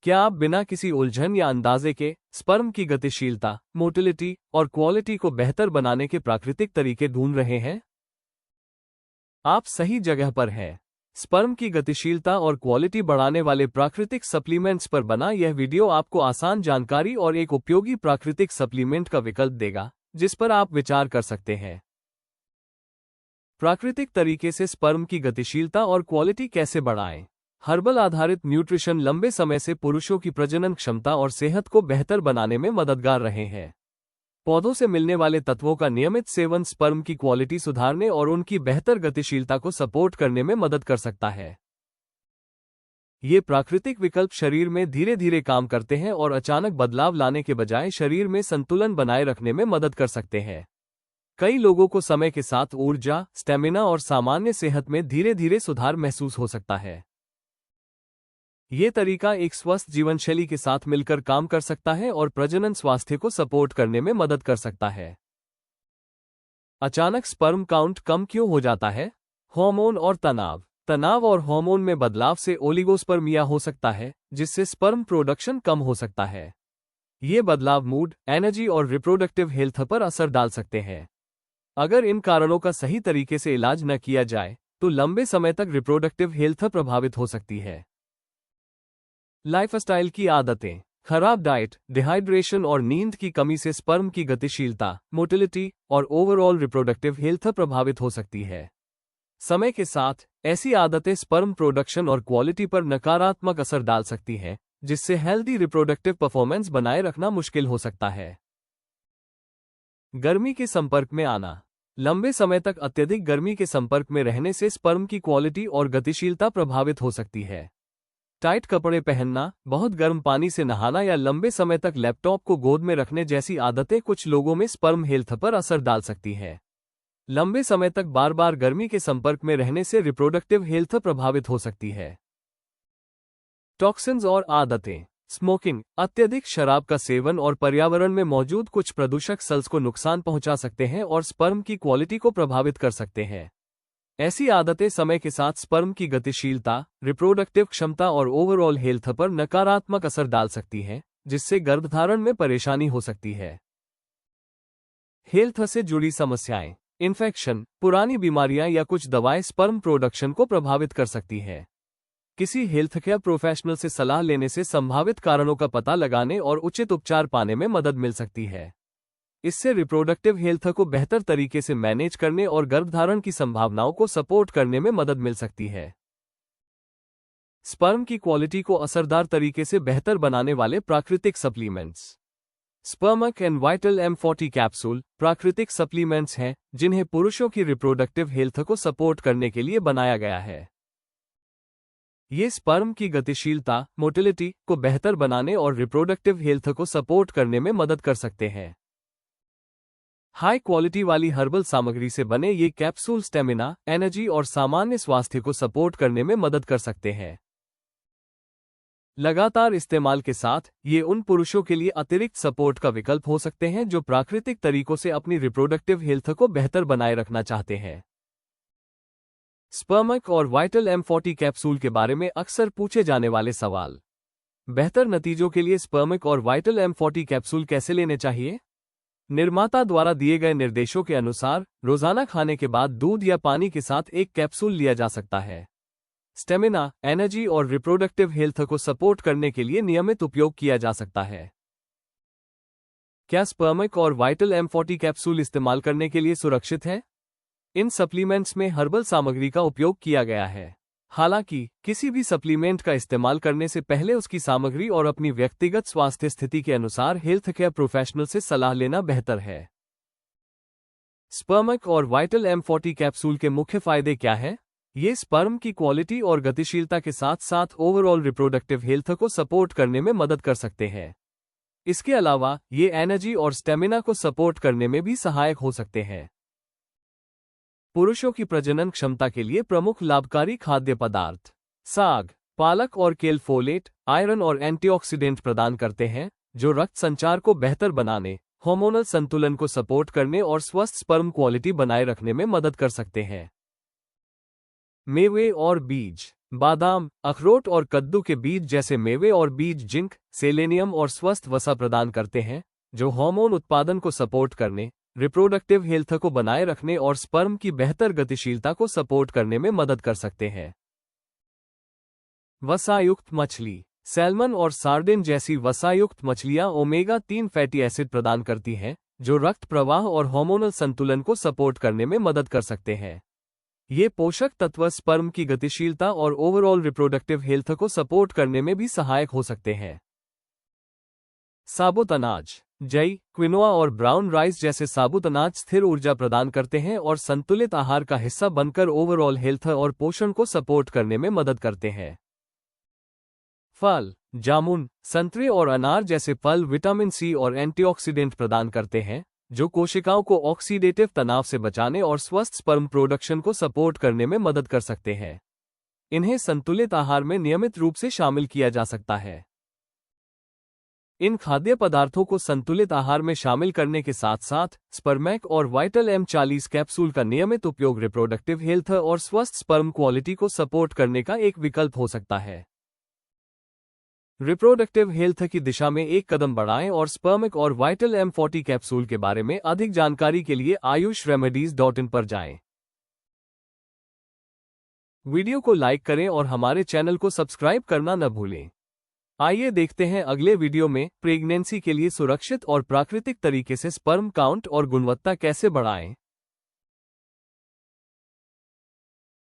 क्या आप बिना किसी उलझन या अंदाजे के स्पर्म की गतिशीलता, मोटिलिटी और क्वालिटी को बेहतर बनाने के प्राकृतिक तरीके ढूंढ रहे हैं? आप सही जगह पर हैं। स्पर्म की गतिशीलता और क्वालिटी बढ़ाने वाले प्राकृतिक सप्लीमेंट्स पर बना यह वीडियो आपको आसान जानकारी और एक उपयोगी प्राकृतिक सप्लीमेंट का विकल्प देगा, जिस पर आप विचार कर सकते हैं। प्राकृतिक तरीके से स्पर्म की गतिशीलता और क्वालिटी कैसे बढ़ाएं? हर्बल आधारित न्यूट्रिशन लंबे समय से पुरुषों की प्रजनन क्षमता और सेहत को बेहतर बनाने में मददगार रहे हैं। पौधों से मिलने वाले तत्वों का नियमित सेवन स्पर्म की क्वालिटी सुधारने और उनकी बेहतर गतिशीलता को सपोर्ट करने में मदद कर सकता है। ये प्राकृतिक विकल्प शरीर में धीरे धीरे काम करते हैं और अचानक बदलाव लाने के बजाय शरीर में संतुलन बनाए रखने में मदद कर सकते हैं। कई लोगों को समय के साथ ऊर्जा, स्टेमिना और सामान्य सेहत में धीरे धीरे सुधार महसूस हो सकता है। ये तरीका एक स्वस्थ जीवनशैली के साथ मिलकर काम कर सकता है और प्रजनन स्वास्थ्य को सपोर्ट करने में मदद कर सकता है। अचानक स्पर्म काउंट कम क्यों हो जाता है? हार्मोन और तनाव और हार्मोन में बदलाव से ओलिगोस्पर्मिया हो सकता है, जिससे स्पर्म प्रोडक्शन कम हो सकता है। ये बदलाव मूड, एनर्जी और रिप्रोडक्टिव हेल्थ पर असर डाल सकते हैं। अगर इन कारणों का सही तरीके से इलाज न किया जाए, तो लंबे समय तक रिप्रोडक्टिव हेल्थ प्रभावित हो सकती है। लाइफस्टाइल की आदतें, खराब डाइट, डिहाइड्रेशन और नींद की कमी से स्पर्म की गतिशीलता, मोटिलिटी और ओवरऑल रिप्रोडक्टिव हेल्थ प्रभावित हो सकती है। समय के साथ ऐसी आदतें स्पर्म प्रोडक्शन और क्वालिटी पर नकारात्मक असर डाल सकती हैं, जिससे हेल्दी रिप्रोडक्टिव परफॉर्मेंस बनाए रखना मुश्किल हो सकता है। गर्मी के संपर्क में आना, लंबे समय तक अत्यधिक गर्मी के संपर्क में रहने से स्पर्म की क्वालिटी और गतिशीलता प्रभावित हो सकती है। टाइट कपड़े पहनना, बहुत गर्म पानी से नहाना या लंबे समय तक लैपटॉप को गोद में रखने जैसी आदतें कुछ लोगों में स्पर्म हेल्थ पर असर डाल सकती हैं। लंबे समय तक बार बार गर्मी के संपर्क में रहने से रिप्रोडक्टिव हेल्थ प्रभावित हो सकती है। टॉक्सिन्स और आदतें, स्मोकिंग, अत्यधिक शराब का सेवन और पर्यावरण में मौजूद कुछ प्रदूषक सेल्स को नुकसान पहुंचा सकते हैं और स्पर्म की क्वालिटी को प्रभावित कर सकते हैं। ऐसी आदतें समय के साथ स्पर्म की गतिशीलता, रिप्रोडक्टिव क्षमता और ओवरऑल हेल्थ पर नकारात्मक असर डाल सकती हैं, जिससे गर्भधारण में परेशानी हो सकती है। हेल्थ से जुड़ी समस्याएं, इन्फेक्शन, पुरानी बीमारियां या कुछ दवाएं स्पर्म प्रोडक्शन को प्रभावित कर सकती हैं। किसी हेल्थ केयर प्रोफेशनल से सलाह लेने से संभावित कारणों का पता लगाने और उचित उपचार पाने में मदद मिल सकती है। इससे रिप्रोडक्टिव हेल्थ को बेहतर तरीके से मैनेज करने और गर्भधारण की संभावनाओं को सपोर्ट करने में मदद मिल सकती है। स्पर्म की क्वालिटी को असरदार तरीके से बेहतर बनाने वाले प्राकृतिक supplements. Spermac and vital M40 capsule प्राकृतिक सप्लीमेंट्स हैं, जिन्हें पुरुषों की रिप्रोडक्टिव हेल्थ को सपोर्ट करने के लिए बनाया गया है। ये स्पर्म की गतिशीलता, मोटिलिटी को बेहतर बनाने और रिप्रोडक्टिव हेल्थ को सपोर्ट करने में मदद कर सकते हैं। हाई क्वालिटी वाली हर्बल सामग्री से बने ये कैप्सूल स्टेमिना, एनर्जी और सामान्य स्वास्थ्य को सपोर्ट करने में मदद कर सकते हैं। लगातार इस्तेमाल के साथ ये उन पुरुषों के लिए अतिरिक्त सपोर्ट का विकल्प हो सकते हैं जो प्राकृतिक तरीकों से अपनी रिप्रोडक्टिव हेल्थ को बेहतर बनाए रखना चाहते हैं। स्पर्मक और वाइटल M40 कैप्सूल के बारे में अक्सर पूछे जाने वाले सवाल। बेहतर नतीजों के लिए स्पर्मक और वाइटल M40 कैप्सूल कैसे लेने चाहिए? निर्माता द्वारा दिए गए निर्देशों के अनुसार रोजाना खाने के बाद दूध या पानी के साथ एक कैप्सूल लिया जा सकता है। स्टेमिना, एनर्जी और रिप्रोडक्टिव हेल्थ को सपोर्ट करने के लिए नियमित उपयोग किया जा सकता है। क्या स्पर्मक और वाइटल M40 कैप्सूल इस्तेमाल करने के लिए सुरक्षित है? इन सप्लीमेंट्स में हर्बल सामग्री का उपयोग किया गया है। हालांकि किसी भी सप्लीमेंट का इस्तेमाल करने से पहले उसकी सामग्री और अपनी व्यक्तिगत स्वास्थ्य स्थिति के अनुसार हेल्थ केयर प्रोफेशनल से सलाह लेना बेहतर है। स्पर्मक और वाइटल M40 कैप्सूल के मुख्य फायदे क्या हैं? ये स्पर्म की क्वालिटी और गतिशीलता के साथ साथ ओवरऑल रिप्रोडक्टिव हेल्थ को सपोर्ट करने में मदद कर सकते हैं। इसके अलावा ये एनर्जी और स्टेमिना को सपोर्ट करने में भी सहायक हो सकते हैं। पुरुषों की प्रजनन क्षमता के लिए प्रमुख लाभकारी खाद्य पदार्थ। साग, पालक और केल फोलेट, आयरन और एंटीऑक्सीडेंट प्रदान करते हैं, जो रक्त संचार को बेहतर बनाने, हार्मोनल संतुलन को सपोर्ट करने और स्वस्थ स्पर्म क्वालिटी बनाए रखने में मदद कर सकते हैं। मेवे और बीज, बादाम, अखरोट और कद्दू के बीज जैसे मेवे और बीज जिंक, सेलेनियम और स्वस्थ वसा प्रदान करते हैं, जो हार्मोन उत्पादन को सपोर्ट करने, रिप्रोडक्टिव हेल्थ को बनाए रखने और स्पर्म की बेहतर गतिशीलता को सपोर्ट करने में मदद कर सकते हैं। वसायुक्त मछली। सैल्मन और सार्डिन जैसी वसायुक्त मछलियां ओमेगा-3 फैटी एसिड प्रदान करती हैं, जो रक्त प्रवाह और हार्मोनल संतुलन को सपोर्ट करने में मदद कर सकते हैं। ये पोषक तत्व स्पर्म की गतिशीलता और ओवरऑल रिप्रोडक्टिव हेल्थ को सपोर्ट करने में भी सहायक हो सकते हैं। साबुत अनाज। जई, क्विनोआ और ब्राउन राइस जैसे साबुत अनाज स्थिर ऊर्जा प्रदान करते हैं और संतुलित आहार का हिस्सा बनकर ओवरऑल हेल्थ और पोषण को सपोर्ट करने में मदद करते हैं। फल। जामुन, संतरे और अनार जैसे फल विटामिन सी और एंटीऑक्सीडेंट प्रदान करते हैं, जो कोशिकाओं को ऑक्सीडेटिव तनाव से बचाने और स्वस्थ स्पर्म प्रोडक्शन को सपोर्ट करने में मदद कर सकते हैं। इन्हें संतुलित आहार में नियमित रूप से शामिल किया जा सकता है। इन खाद्य पदार्थों को संतुलित आहार में शामिल करने के साथ साथ स्पर्मैक और वाइटल M40 कैप्सूल का नियमित उपयोग रिप्रोडक्टिव हेल्थ और स्वस्थ स्पर्म क्वालिटी को सपोर्ट करने का एक विकल्प हो सकता है। रिप्रोडक्टिव हेल्थ की दिशा में एक कदम बढ़ाएं और स्पर्मिक और वाइटल M40 कैप्सूल के बारे में अधिक जानकारी के लिए ayushRemedies.in पर जाएं। वीडियो को लाइक करें और हमारे चैनल को सब्सक्राइब करना न भूलें। आइए देखते हैं अगले वीडियो में प्रेगनेंसी के लिए सुरक्षित और प्राकृतिक तरीके से स्पर्म काउंट और गुणवत्ता कैसे बढ़ाएं।